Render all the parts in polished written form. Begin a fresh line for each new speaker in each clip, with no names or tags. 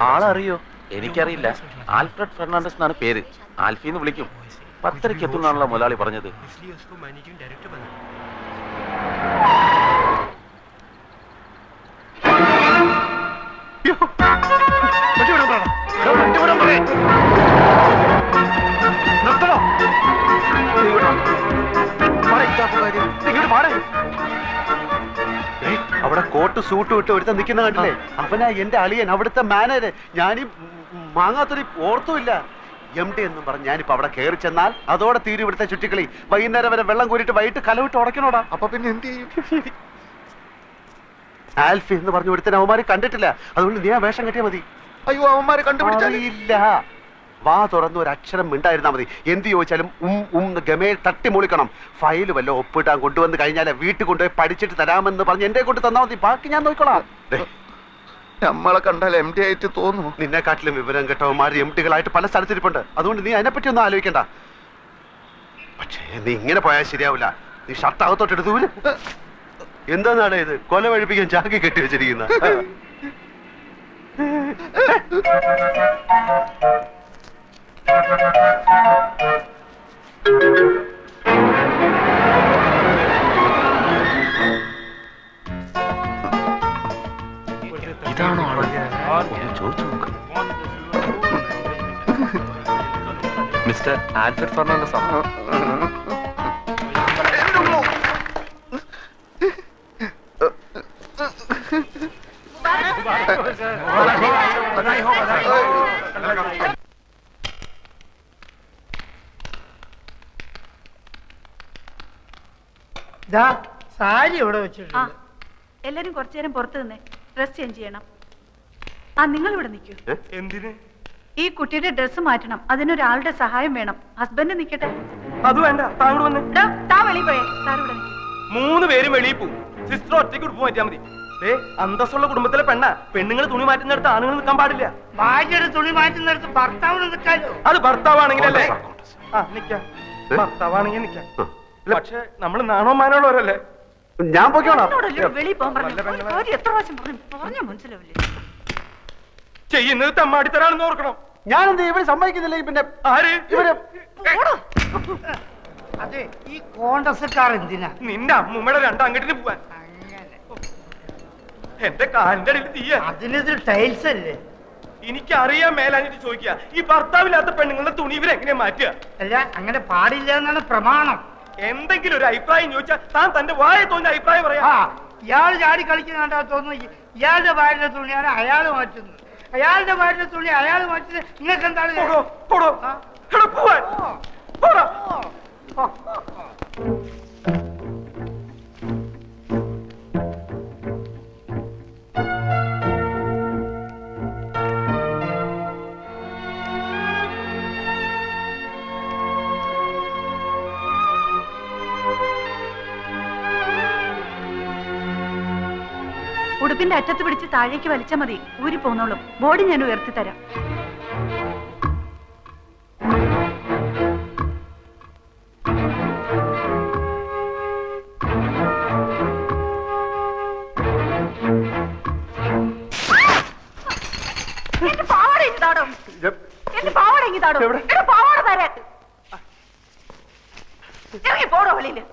ആളറിയോ? എനിക്കറിയില്ല. Alfred Fernandez എന്നാണ് പേര്. ആൽഫിന്ന് വിളിക്കും. 10:30 എത്തുന്നാണല്ലോ മുതലാളി പറഞ്ഞത്.
അവിടെ കോട്ട് സൂട്ട് വിട്ട് ഒരുത്ത നിൽക്കുന്ന കണ്ടില്ലേ? അവനാ എന്റെ അളിയൻ, അവിടുത്തെ മാനേജർ. ഞാനീ മാങ്ങാത്തൊരു ഓർത്തുമില്ല. MD എന്നും പറഞ്ഞ് ഞാനിപ്പോ അവിടെ കയറി ചെന്നാൽ അതോടെ തീരും ഇവിടുത്തെ ചുറ്റിക്കളി. വൈകുന്നേരം വരെ വെള്ളം കോരിട്ട് വൈകിട്ട് കലവിട്ട് ഉടക്കണോടാ.
അപ്പൊ പിന്നെ എന്ത് ചെയ്യും?
ആൽഫി എന്ന് പറഞ്ഞ ഒരുത്തനെ അവന്മാര് കണ്ടിട്ടില്ല. അതുകൊണ്ട് നീ ആ വേഷം കെട്ടിയാ മതി.
അയ്യോ, അവന്മാരെ കണ്ടുപിടിച്ചില്ല.
വാ തുറന്ന് ഒരു അക്ഷരം മിണ്ടായിരുന്നാ മതി. എന്ത് ചോദിച്ചാലും ഗമേ തട്ടി മൂളിക്കണം. ഫയല് വല്ല ഒപ്പിട്ടാൻ കൊണ്ടുവന്ന് കഴിഞ്ഞാൽ വീട്ടിൽ കൊണ്ടുപോയി പഠിച്ചിട്ട് തരാമെന്ന് പറഞ്ഞ് എന്റെ കൊണ്ട് തന്നാ മതി. ബാക്കി ഞാൻ നോക്കിക്കോളാം.
നമ്മളെ കണ്ടാൽ MD ആയിട്ട് തോന്നുന്നു.
നിന്നെക്കാട്ടിലും വിവരം കേട്ടവന്മാർ MDകളായിട്ട് പല സ്ഥലത്തിരിപ്പുണ്ട്. അതുകൊണ്ട് നീ അതിനെപ്പറ്റി ഒന്നും ആലോചിക്കണ്ട. പക്ഷേ നീ ഇങ്ങനെ പോയാൽ ശരിയാവില്ല. നീ ഷർട്ട് അകത്തോട്ടെടുത്തു. എന്താന്നാണ് ഇത്? കൊല വഴിപ്പിക്കാൻ ചാക്കി കെട്ടി വെച്ചിരിക്കുന്ന.
ഇതാണോ ആള്? ചോദിച്ചു നോക്ക്. മിസ്റ്റർ ആൽഫ്രഡ് ഫെർണാണ്ടസ് ആണ്.
സാരി ഇവിടെ വെച്ചിട്ടുണ്ട്.
എല്ലാരും കുറച്ചു നേരം പുറത്തു നിന്നേ. ഡ്രസ് ചേഞ്ച് ചെയ്യണം. നിങ്ങൾ ഇവിടെ നിൽക്കൂ.
എന്തിന്?
ഈ കുട്ടിയുടെ ഡ്രസ്സ് മാറ്റണം. അതിനൊരാളുടെ സഹായം വേണം. ഹസ്ബൻഡ് നിൽക്കട്ടെ.
അത് വേണ്ട, താങ്കൾ വന്ന്.
താ വെളിയിൽ പോയേ. സാർ ഇവിടെ നിൽക്കും.
3 പേരും വെളിയിൽ പോവും. സിസ്റ്റർ ഒറ്റയ്ക്ക് ഉടുപ്പ് മാറ്റിയാൽ മതി. അന്തസ്സുള്ള കുടുംബത്തിലെ പെണ്ണുങ്ങൾ തുണി മാറ്റുന്നിടത്ത് ആണുങ്ങൾ നിൽക്കാൻ പാടില്ല. ഭാര്യയുടെ തുണി മാറ്റുന്നിടത്ത് ഭർത്താവ് നിൽക്കാലോ. അത് ഭർത്താവാണെങ്കിലല്ലേ? നിക്കാം. ഭർത്താവാണെങ്കിൽ നിക്കാം. പക്ഷെ നമ്മൾ നാണോമാനോളവരല്ലേ?
ഞാൻ പോയിക്കോളാം.
വെളിയിൽ പോകാൻ പറഞ്ഞു. എത്ര പ്രാവശ്യം പറഞ്ഞു മനസ്സിലാവില്ലേ?
ചെയ്യുന്നത് തെമ്മാടിത്തരാണെന്ന് ഓർക്കണം.
ഞാനെന്ത് ഇവര് സമ്മതിക്കുന്നില്ല. പിന്നെ
ആര്?
ഇവര്.
അതെ, ഈ കോൺഗ്രസ്സുകാർ എന്തിനാ? നിന്റെ അമ്മൂമ്മയുടെ 2 അങ്ങോട്ടിന് പോവാൻ. എന്റെ കാലിന്റെ അടിയിൽ തീയ. അതിനത് ടൈൽസ് അല്ലേ? എനിക്കറിയാൻ മേലാഞ്ഞിട്ട് ചോദിക്കുക. ഈ ഭർത്താവില്ലാത്ത പെണ്ണുങ്ങളുടെ തുണി ഇവരെങ്ങനെയാ മാറ്റുക? അല്ല, അങ്ങനെ പാടില്ല എന്നാണ് പ്രമാണം. എന്തെങ്കിലും ഒരു അഭിപ്രായം ചോദിച്ചാൽ താൻ തന്റെ വായ തോന്നിയ അഭിപ്രായം പറയാ. ഇയാൾ ചാടി കളിക്കുന്നുണ്ടാ തോന്നുന്നു. ഇയാളുടെ ഭാര്യയുടെ തുണിയാണ് അയാൾ മാറ്റുന്നത്. അയാളുടെ ഭാര്യയുടെ തുണി അയാൾ മാറ്റുന്നത്. നിങ്ങൾക്ക് എന്താണ്?
ഉടുപ്പിന്റെ അറ്റത്ത് പിടിച്ച് താഴേക്ക് വലിച്ചാൽ മതി. ഊരി പോന്നോളും. ബോഡി ഞാൻ ഉയർത്തി തരാം. എന്റെ പാവാട ഇങ്ങ് താടോ. എന്റെ പാവാട ഇങ്ങ് താടോ. എന്റെ പാവാട തരാൻ. ഇറങ്ങി പോടോ വെളിയില്.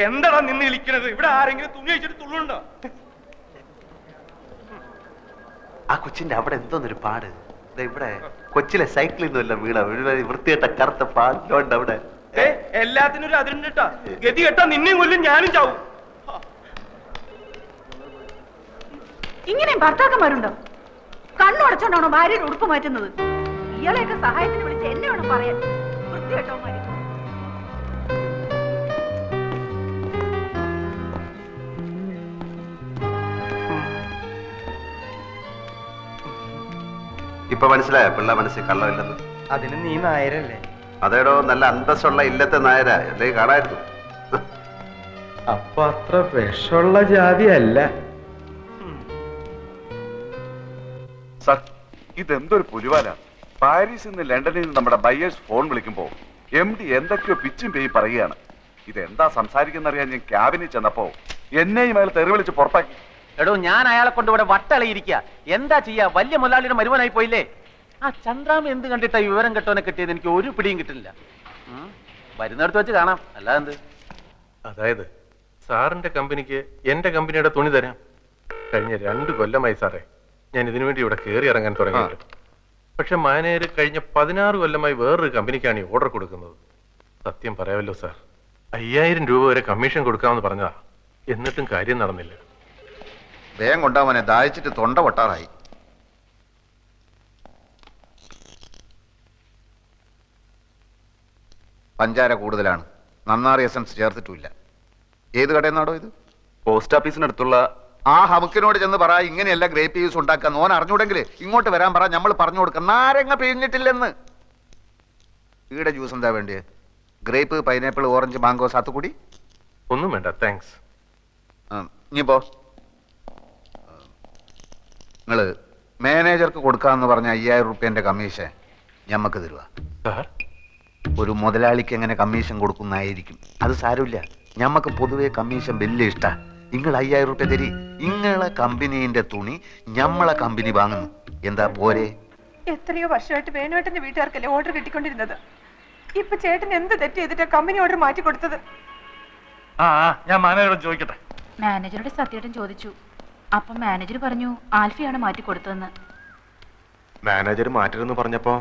എന്താടാ നിന്ന് വിളിക്കണത്? ഇവിടെ ആരെങ്കിലും തുണി വെച്ചിട്ട് തുള്ളുണ്ടോ?
ആ കൊച്ചിന്റെ അവിടെ എന്തോന്നൊരു പാട്. ഇവിടെ കൊച്ചിലെ സൈക്കിളിൽ നിന്നല്ല വീണ വൃത്തികെട്ട കറുത്ത പാടുണ്ട് അവിടെ.
എല്ലാത്തിനും ഒരു അതിരുണ്ടാ. ഗതി കെട്ടാ നിന്നെയും കൊല്ലും, ഞാനും ചാവും.
ഇങ്ങനെയും ഭർത്താക്കന്മാരുണ്ടോ? കണ്ണുടച്ചോണ്ടാണോ ഭാര്യയുടെ ഉടുപ്പ് മാറ്റുന്നത്? ഇയാളെയൊക്കെ സഹായത്തിന് വിളിച്ച് എന്നെ വേണം പറയാൻ. വൃത്തികെട്ടവന്മാര്.
ഇപ്പൊ മനസ്സിലായോ പിള്ള മനസ്സിൽ കള്ളമില്ലെന്ന്?
അതിന് നീ നായരല്ലേ?
അതേടോ, നല്ല അന്തസ്സുള്ള ഇല്ലത്തെ നായരാ. അല്ലെങ്കിൽ കാണായിരുന്നു.
അപ്പൊ അത്ര വിഷമുള്ള ജാതി അല്ല.
സർ, ഇതെന്തൊരു പുലിവാല. പാരീസിൽ നിന്ന് ലണ്ടനിൽ നിന്ന് നമ്മുടെ ബയേഴ്സ് ഫോൺ വിളിക്കുമ്പോ MD എന്തൊക്കെയോ പിച്ചും പേയി പറയുകയാണ്. ഇതെന്താ സംസാരിക്കുന്നറിയാൻ ഞാൻ ക്യാബിനിൽ ചെന്നപ്പോ എന്നെയും അയാൾ തെറി വിളിച്ച് പുറത്താക്കി.
എടോ, ഞാൻ അയാളെ കൊണ്ട് ഇവിടെ വട്ടളയിരിക്കുക. എന്താ ചെയ്യാ? വലിയ മുതലാളിയുടെ മരുമനായി പോയില്ലേ. ആ ചന്ദ്രാമ എന്ത് കണ്ടിട്ടാ വിവരം കെട്ടോനെ കിട്ടിയത് എനിക്ക് ഒരു പിടിയും കിട്ടില്ല. വരുന്നിടത്ത് വെച്ച് കാണാം, അല്ലാതെ.
അതായത് സാറിന്റെ കമ്പനിക്ക് എന്റെ കമ്പനിയുടെ തുണി തരാം. കഴിഞ്ഞ 2 കൊല്ലമായി സാറേ ഞാൻ ഇതിനു വേണ്ടി ഇവിടെ കയറി ഇറങ്ങാൻ തുടങ്ങിയിട്ട്. പക്ഷെ മാനേജർ കഴിഞ്ഞ 16 കൊല്ലമായി വേറൊരു കമ്പനിക്കാണ് ഈ ഓർഡർ കൊടുക്കുന്നത്. സത്യം പറയാമല്ലോ സാർ, 5000 രൂപ വരെ കമ്മീഷൻ കൊടുക്കാമെന്ന് പറഞ്ഞതാ. എന്നിട്ടും കാര്യം നടന്നില്ല.
വേഗം കൊണ്ടാവനെ, ദാഹിച്ചിട്ട് തൊണ്ട പൊട്ടാറായി. പഞ്ചാര കൂടുതലാണ്, നന്നാറി എസൻസ് ചേർത്തിട്ടില്ല. ഏത് കടയിൽ നിന്നാടോ ഇത്?
പോസ്റ്റ് ഓഫീസിനടുത്തുള്ള
ആ ഹമുക്കിനോട് ചെന്ന് പറ, ഇങ്ങനെയല്ല ഗ്രേപ്പ് ജ്യൂസ് ഉണ്ടാക്കാൻ. ഓൻ അറിഞ്ഞൂടെങ്കിൽ ഇങ്ങോട്ട് വരാൻ പറ, നമ്മൾ പറഞ്ഞു കൊടുക്കാം. നാരങ്ങ പിഴിഞ്ഞിട്ടില്ലെന്ന്. ഈടെ ജ്യൂസ് എന്താ വേണ്ടിയത്? Grape, pineapple, orange, mango, sathukudi?
ഒന്നും വേണ്ട, താങ്ക്സ്.
ഇനിയിപ്പോ നിങ്ങള് മാനേജർക്ക് കൊടുക്കാന്ന് പറഞ്ഞ 5000 റുപ്യന്റെ കമ്മീഷൻ ഞമ്മക്ക് തരുക.
സാർ,
ഒരു മുതലാളിക്ക് എങ്ങനെ കമ്മീഷൻ കൊടുക്കുന്നതായിരിക്കും. അത് സാരമില്ല, ഞമ്മക്ക് പൊതുവെ കമ്മീഷൻ വലിയ ഇഷ്ടാ. നിങ്ങൾ 5000 റുപ്യ തരി. നിങ്ങളെ കമ്പനീന്റെ തുണി ഞമ്മളെ കമ്പനി വാങ്ങുന്നു. എന്താ പോരെ?
എത്രയോ വർഷമായിട്ട് വേണുവേട്ടന്റെ വീട്ടുകാർക്കല്ലേ ഓർഡർ കിട്ടിക്കൊണ്ടിരുന്നത്. ഇപ്പൊ ചേട്ടൻ എന്ത് തെറ്റ് ചെയ്തിട്ടാ കമ്പനി ഓർഡർ മാറ്റി കൊടുത്തത്?
ഞാൻ മാനേജറോട് ചോദിക്കട്ടെ.
മാനേജറുടെ സത്യേട്ടൻ ചോദിച്ചു. അപ്പം മാനേജർ പറഞ്ഞു ആൽഫിയാണ് മാറ്റി കൊടുത്തതെന്ന്.
മാനേജർ മാറ്റരുതെന്ന് പറഞ്ഞപ്പോ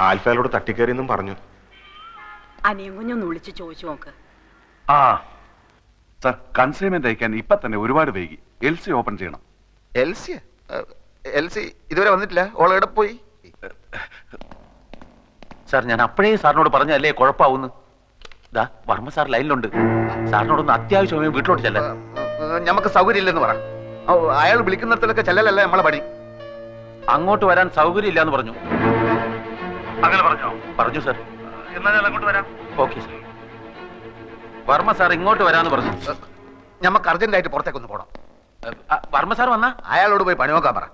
ആൽഫയോട് തട്ടിക്കയറിയെന്നും പറഞ്ഞു.
അനിയും കുഞ്ഞൊന്ന് വിളിച്ച് ചോദിച്ചു നോക്ക്.
സർ, കൺസൈൻമെന്റ് അയക്കാൻ ഇപ്പൊ തന്നെ ഒരുപാട് വൈകി. LC ഓപ്പൺ ചെയ്യണം.
എൽസി ഇതുവരെ വന്നിട്ടില്ല. ഓളെവിടെ പോയി?
സാർ, ഞാൻ അപ്പോഴേ സാറിനോട് പറഞ്ഞല്ലേ കുഴപ്പമാവുന്നു. ഇതാ വർമ്മ സാർ ലൈനിലുണ്ട്. സാറിനോടൊന്ന് അത്യാവശ്യമായി വീട്ടിലോട്ട് ചെല്ലാൻ.
ഞമ്മക്ക് സൗകര്യം ഇല്ലെന്ന് പറ. അയാൾ വിളിക്കുന്നിടത്തൊക്കെ ചെല്ലലല്ല നമ്മളെ പണി.
അങ്ങോട്ട് വരാൻ സൗകര്യം ഇല്ലാന്ന് പറഞ്ഞു.
അങ്ങനെ പറഞ്ഞോ?
പറഞ്ഞു സാർ.
എന്നാ ഞാൻ അങ്ങോട്ട് വരാം.
Okay sir. വർമ്മ സാർ ഇങ്ങോട്ട് വരാന്ന് പറഞ്ഞു.
ഞമ്മക്ക് അർജന്റായിട്ട് പുറത്തേക്കൊന്ന് പോണം.
വർമ്മ സാർ വന്നാ
അയാളോട് പോയി പണി നോക്കാൻ പറ.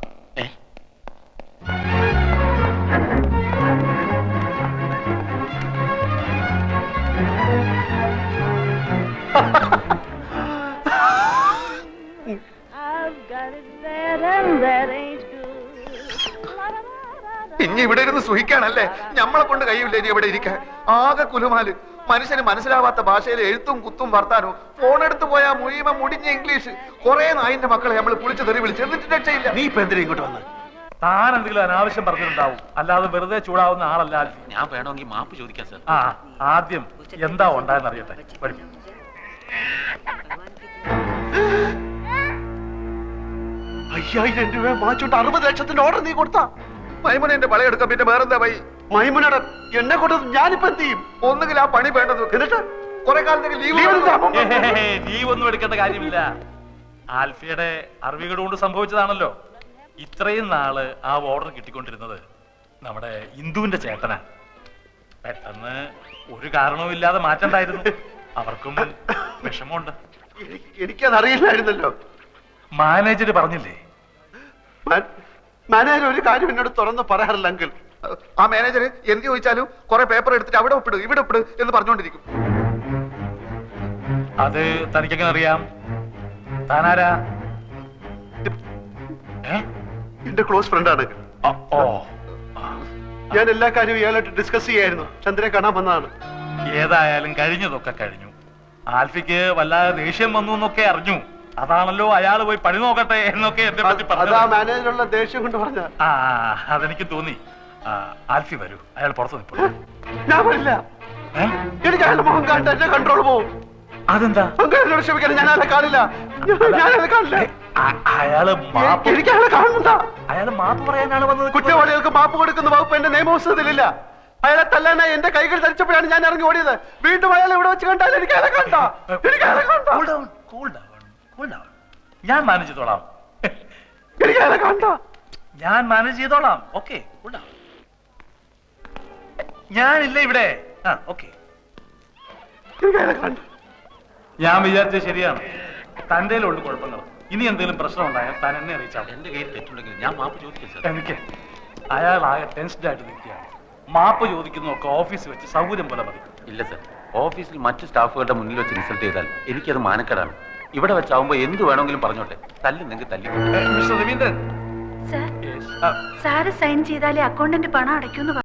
ഇനി ഇവിടെ ഇരുന്ന് സുഖിക്കാണല്ലേ? ഞമ്മളെ കൊണ്ട് കഴിയില്ല ഇനി ഇവിടെ ഇരിക്കാൻ. ആകെ കുലുമാല്. മനുഷ്യന് മനസ്സിലാവാത്ത ഭാഷയിൽ എഴുത്തും കുത്തും വർത്താനവും. ഫോണെടുത്ത് പോയാൽ മുഴുവൻ മുടിഞ്ഞ ഇംഗ്ലീഷ്. കുറെ നായിന്റെ മക്കളെ നമ്മൾ കുളിച്ച് തെറി വിളിച്ച് എന്നിട്ട് രക്ഷയില്ല.
നീ ഇപ്പൊ എന്തിനാ ഇങ്ങോട്ട് വന്ന്?
താൻ എന്തെങ്കിലും അനാവശ്യം പറഞ്ഞിട്ടുണ്ടാവും, അല്ലാതെ വെറുതെ ചൂടാവുന്ന ആളല്ല ആൽഫി.
ഞാൻ വേണമെങ്കിൽ മാപ്പ് ചോദിക്കാം സാർ.
ആദ്യം എന്താ ഉണ്ടായെന്ന് അറിയട്ടെ. പഠിക്കും.
5000 രൂപ വാങ്ങിച്ചോണ്ട് 60 ലക്ഷത്തിന്റെ ഓർഡർ നീ കൊടുത്താ?
മൈമുന എന്റെ പളയെടുക്കാം. പിന്നെ വേറെന്താ വൈ?
മൈമുനയുടെ എന്നെ കൊണ്ട് ഞാനിപ്പോ എന്ത് ചെയ്യും?
ഒന്നുകിൽ ആ പണി വേണ്ടത്, എന്നിട്ട് കുറെ കാലത്തേക്ക് ലീവ്
ഒന്നും എടുക്കേണ്ട കാര്യമില്ല. ആൽഫിയുടെ അറിവുകൾ കൊണ്ട് സംഭവിച്ചതാണല്ലോ. ഇത്രയും നാള് ആ ഓർഡർ കിട്ടിക്കൊണ്ടിരുന്നത് നമ്മുടെ ഇന്ദുവിന്റെ ചേട്ടനാ. പെട്ടെന്ന് ഒരു കാരണവും ഇല്ലാതെ മാറ്റണ്ടായിരുന്നു. അവർക്കും വിഷമമുണ്ട്.
എനിക്കതറിയില്ലായിരുന്നല്ലോ.
മാനേജർ പറഞ്ഞില്ലേ?
മാനേജർ ഒരു കാര്യം എന്നോട് തുറന്ന് പറയാറില്ല അങ്കിൾ.
ആ മാനേജർ എന്ത് ചോദിച്ചാലും കുറെ പേപ്പർ എടുത്തിട്ട് അവിടെ ഒപ്പിട് ഇവിടെ ഒപ്പിട് എന്ന് പറഞ്ഞുകൊണ്ടിരിക്കും.
അത് തനിക്കെങ്ങനെ അറിയാം? താനാരാ?
എന്റെ ക്ലോസ് ഫ്രണ്ടാണ്. ഞാൻ എല്ലാ കാര്യവും ഇയാളായിട്ട് ഡിസ്കസ് ചെയ്യായിരുന്നു. ചന്ദ്രനെ കാണാൻ വന്നതാണ്.
ഏതായാലും കഴിഞ്ഞതൊക്കെ കഴിഞ്ഞു. ആൽഫിക്ക് വല്ലാതെ ദേഷ്യം വന്നു എന്നൊക്കെ അറിഞ്ഞു. അതാണല്ലോ അയാൾ പോയി പണി നോക്കട്ടെ എന്നൊക്കെ എന്നെ പറ്റി പറഞ്ഞു.
മാനേജറുള്ള ദേഷ്യം കൊണ്ട് പറഞ്ഞ.
അതെനിക്ക് തോന്നി. ആൽഫി വരൂ, അയാൾ പുറത്തു നിൽപ്പുള്ളൂ.
ഞാൻ വരില്ല. എനിക്ക് അയാളുടെ മുഖം കണ്ട എന്റെ കൺട്രോൾ പോവും.
അതെന്താ?
എന്നോട് ക്ഷമിക്കണം, ഞാൻ അയാളെ കാണില്ല.
അയാള്
എനിക്ക് അയാളെ കാണുന്നുണ്ടാ?
അയാള് മാപ്പ് പറയാനാണ് വന്നത്.
കുറ്റവാളികൾക്ക് മാപ്പ് കൊടുക്കുന്ന വകുപ്പ് എന്റെ നിയമപുസ്തകത്തിലില്ല. അയാളെ തല്ലാനായി എന്റെ കൈകൾ ധരിച്ചപ്പോഴാണ് ഞാൻ ഇറങ്ങി ഓടിയത്. വീണ്ടും അയാൾ ഇവിടെ വെച്ച് കണ്ടാൽ എനിക്ക് അയാളെ കണ്ട.
ഞാൻ മാനേജ് ചെയ്തോളാം.
എനിക്ക് അയാളെ കണ്ട.
ഞാൻ മാനേജ് ചെയ്തോളാം. ഓക്കെ, ഞാനില്ല ഇവിടെ. ഓക്കെ,
എനിക്ക് അയാളെ കണ്ട.
ഞാൻ വിചാരിച്ചത് ശരിയാണ്. തന്റെ ഉള്ളു കുഴപ്പങ്ങൾ.
ഇനി എന്തെങ്കിലും പ്രശ്നം ഉണ്ടായാൽ താൻ എന്നെ അറിയിച്ചാൽ
എന്റെ കയ്യിൽ തെറ്റുണ്ടെങ്കിൽ ഞാൻ മാപ്പ് ചോദിക്കും സാർ.
എനിക്ക് അയാൾ ആകെ ടെൻസ്ഡ് ആയിട്ട് നിൽക്കുകയാണ്. മാപ്പ് ചോദിക്കുന്നതൊക്കെ ഓഫീസിൽ വെച്ച് സൗകര്യം പോലെ മതി.
ഇല്ല സാർ, ഓഫീസിൽ മറ്റു സ്റ്റാഫുകളുടെ മുന്നിൽ വെച്ച് ഇൻസൾട്ട് ചെയ്താൽ എനിക്കത് മാനക്കേടാണ്. ഇവിടെ വെച്ചാവുമ്പോ എന്ത് വേണമെങ്കിലും പറഞ്ഞോട്ടെ, തല്ലുന്നെങ്കിൽ തല്ലി.
മിസ്റ്റർ രവീന്ദ്രൻ,
സാറ് സൈൻ ചെയ്താലേ അക്കൗണ്ടന്റ് പണം അടയ്ക്കൂന്ന്